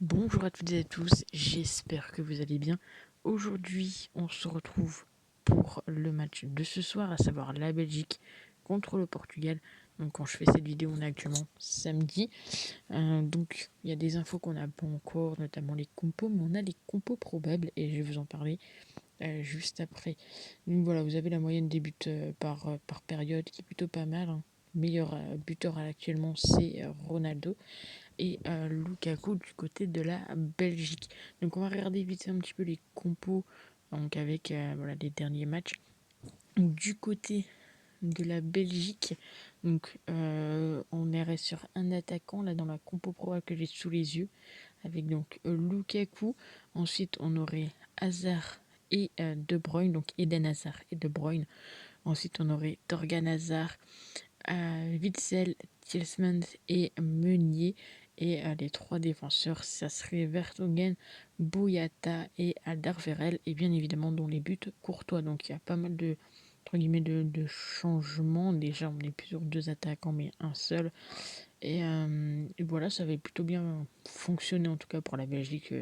Bonjour à toutes et à tous, j'espère que vous allez bien. Aujourd'hui, on se retrouve pour le match de ce soir, à savoir la Belgique contre le Portugal. Donc quand je fais cette vidéo, on est actuellement samedi. Donc il y a des infos qu'on n'a pas encore, notamment les compos, mais on a les compos probables et je vais vous en parler juste après. Donc voilà, vous avez la moyenne des buts par période qui est plutôt pas mal, hein. Meilleur buteur actuellement, c'est Ronaldo et Lukaku du côté de la Belgique. Donc on va regarder vite un petit peu les compos donc avec voilà, les derniers matchs. Donc, du côté de la Belgique, donc on est sur un attaquant là dans la compo probable que j'ai sous les yeux avec donc Lukaku. Ensuite on aurait Hazard et De Bruyne, donc Eden Hazard et De Bruyne. Ensuite on aurait Torgan Hazard, Witzel, Tielemans et Meunier. Et les trois défenseurs, ça serait Vertonghen, Bouyata et Alderweireld. Et bien évidemment, dans les buts, Courtois. Donc il y a pas mal de, entre guillemets, de changements. Déjà, on n'est plus sur deux attaquants, mais un seul. Et voilà, ça avait plutôt bien fonctionné, en tout cas pour la Belgique,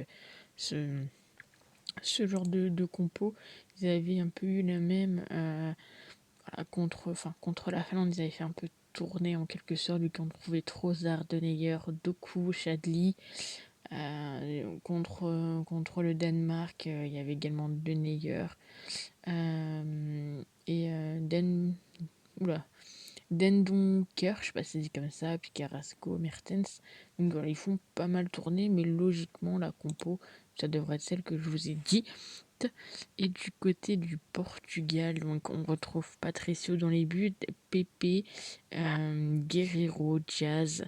ce, ce genre de compo. Ils avaient un peu eu la même... voilà, contre la Finlande, ils avaient fait un peu tourner en quelque sorte, vu qu'on trouvait Trossard, Deneyer, Doku, Chadli. Contre le Danemark, il y avait également Deneyer oula, Dendoncker, je sais pas si c'est dit comme ça, puis Carrasco, Mertens. Donc voilà, ils font pas mal tourner, mais logiquement, la compo, ça devrait être celle que je vous ai dit. Et du côté du Portugal, donc on retrouve Patricio dans les buts, Pepe, Guerreiro, Diaz,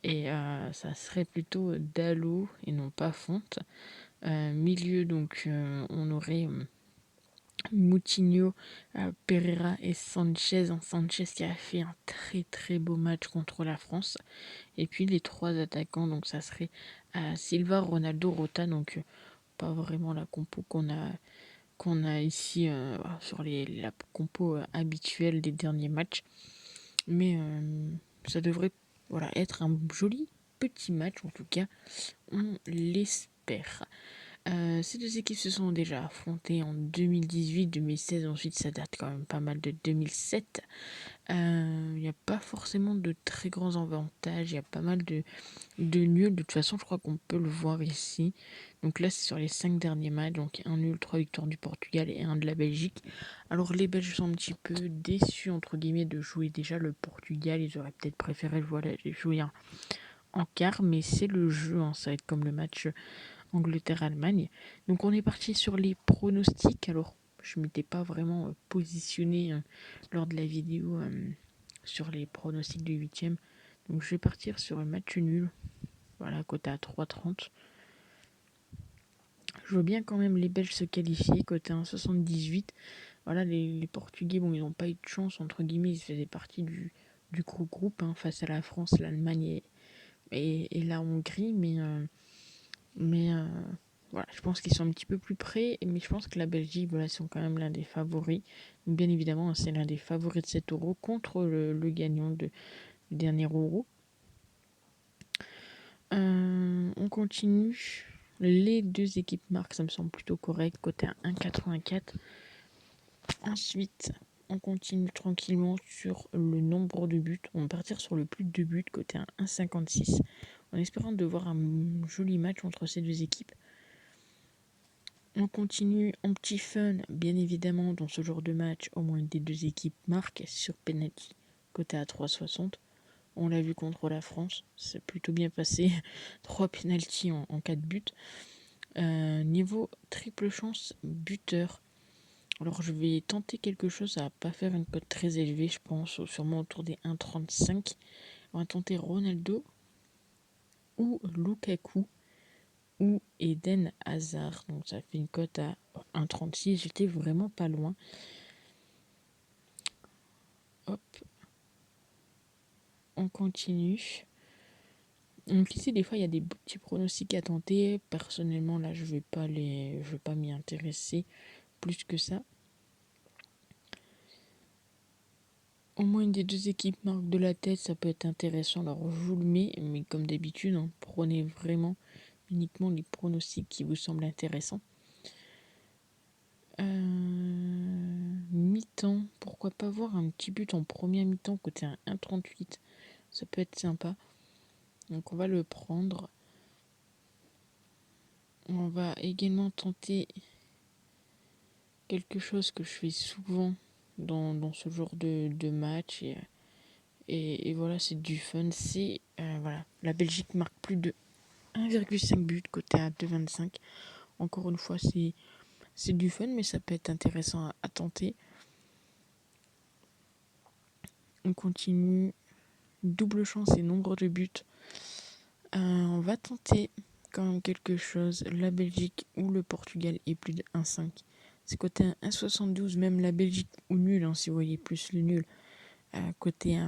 et ça serait plutôt Dalot et non pas Fonte. Milieu, donc on aurait Moutinho, Pereira et Sanchez. Sanchez qui a fait un très très beau match contre la France. Et puis les trois attaquants, donc ça serait Silva, Ronaldo, Rota. Donc pas vraiment la compo qu'on a ici sur la compo habituelle des derniers matchs. Mais ça devrait voilà, être un joli petit match, en tout cas, on l'espère. Ces deux équipes se sont déjà affrontées en 2018, 2016, ensuite ça date quand même pas mal de 2007. Il n'y a pas forcément de très grands avantages, il y a pas mal de nuls. De toute façon, je crois qu'on peut le voir ici. Donc là, c'est sur les 5 derniers matchs, donc un nul, 3 victoires du Portugal et un de la Belgique. Alors les Belges sont un petit peu déçus, entre guillemets, de jouer déjà le Portugal. Ils auraient peut-être préféré voilà, jouer en quart, mais c'est le jeu, hein. Ça va être comme le match Angleterre-Allemagne. Donc on est parti sur les pronostics. Alors je ne m'étais pas vraiment positionné lors de la vidéo sur les pronostics du huitième. Donc je vais partir sur un match nul. Voilà, côté à 3,30. Je vois bien quand même les Belges se qualifier, côté 1,78. Voilà, les Portugais, bon, ils n'ont pas eu de chance, entre guillemets, ils faisaient partie du groupe hein, face à la France, l'Allemagne et la Hongrie, mais voilà, je pense qu'ils sont un petit peu plus près, mais je pense que la Belgique, voilà, sont quand même l'un des favoris. Donc, bien évidemment, c'est l'un des favoris de cet euro contre le gagnant du dernier euro. On continue. Les deux équipes marquent, ça me semble plutôt correct, côté à 1,84. Ensuite, on continue tranquillement sur le nombre de buts. On va partir sur le plus de buts, côté à 1,56. En espérant de voir un joli match entre ces deux équipes. On continue en petit fun, bien évidemment, dans ce genre de match, au moins des deux équipes marquent sur penalty, côté à 3,60. On l'a vu contre la France, c'est plutôt bien passé. 3 penalty en 4 buts. Niveau triple chance buteur. Alors je vais tenter quelque chose, ça va pas faire une cote très élevée, je pense, sûrement autour des 1,35. On va tenter Ronaldo ou Lukaku ou Eden Hazard. Donc ça fait une cote à 1,36. J'étais vraiment pas loin. Hop, on continue. Donc ici des fois il y a des petits pronostics à tenter. Personnellement là je vais pas m'y intéresser plus que ça. Au moins une des deux équipes marque de la tête, ça peut être intéressant. Alors je vous le mets, mais comme d'habitude, hein, prenez vraiment uniquement les pronostics qui vous semblent intéressants. Mi-temps, pourquoi pas voir un petit but en première mi-temps côté un 1,38, ça peut être sympa. Donc on va le prendre. On va également tenter quelque chose que je fais souvent dans ce genre de match. Et voilà, c'est du fun. C'est voilà, la Belgique marque plus de 1,5 buts côté à 2,25. Encore une fois, c'est du fun, mais ça peut être intéressant à tenter. On continue. Double chance et nombre de buts. On va tenter quand même quelque chose. La Belgique ou le Portugal et plus de 1,5. C'est côté 1,72, même la Belgique ou nul, hein, si vous voyez plus le nul. Côté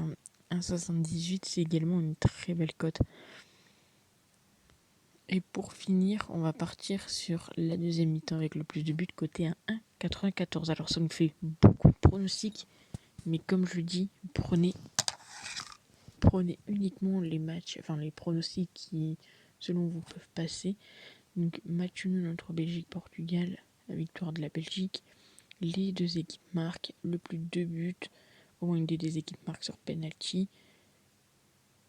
1,78, c'est également une très belle cote. Et pour finir, on va partir sur la deuxième mi-temps avec le plus de buts côté à 1,94. Alors ça nous fait beaucoup de pronostics, mais comme je dis, prenez uniquement les matchs, enfin les pronostics qui, selon vous, peuvent passer. Donc match nul entre Belgique-Portugal, la victoire de la Belgique. Les deux équipes marquent le plus de 2 buts. Au moins une des deux équipes marque sur penalty.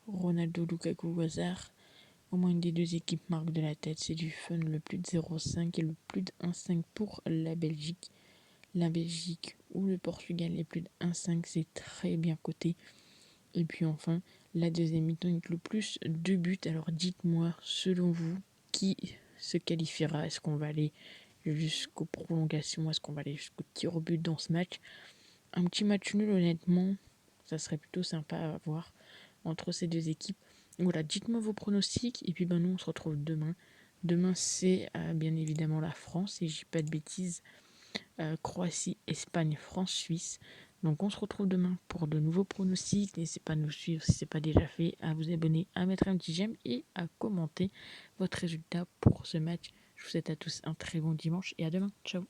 Ronaldo, Lukaku au hasard. Au moins une des deux équipes marque de la tête, c'est du fun. Le plus de 0,5 et le plus de 1,5 pour la Belgique. La Belgique ou le Portugal et plus de 1,5, c'est très bien coté. Et puis enfin, la deuxième mi-temps avec le plus de buts. Alors dites-moi, selon vous, qui se qualifiera? Est-ce qu'on va aller jusqu'aux prolongations? Est-ce qu'on va aller jusqu'au tir au but dans ce match? Un petit match nul, honnêtement, ça serait plutôt sympa à voir entre ces deux équipes. Voilà, dites-moi vos pronostics. Et puis nous, on se retrouve demain. Demain, c'est bien évidemment la France, et je dis pas de bêtises. Croatie, Espagne, France, Suisse. Donc on se retrouve demain pour de nouveaux pronostics. N'hésitez pas à nous suivre si ce n'est pas déjà fait, à vous abonner, à mettre un petit j'aime et à commenter votre résultat pour ce match. Je vous souhaite à tous un très bon dimanche et à demain. Ciao.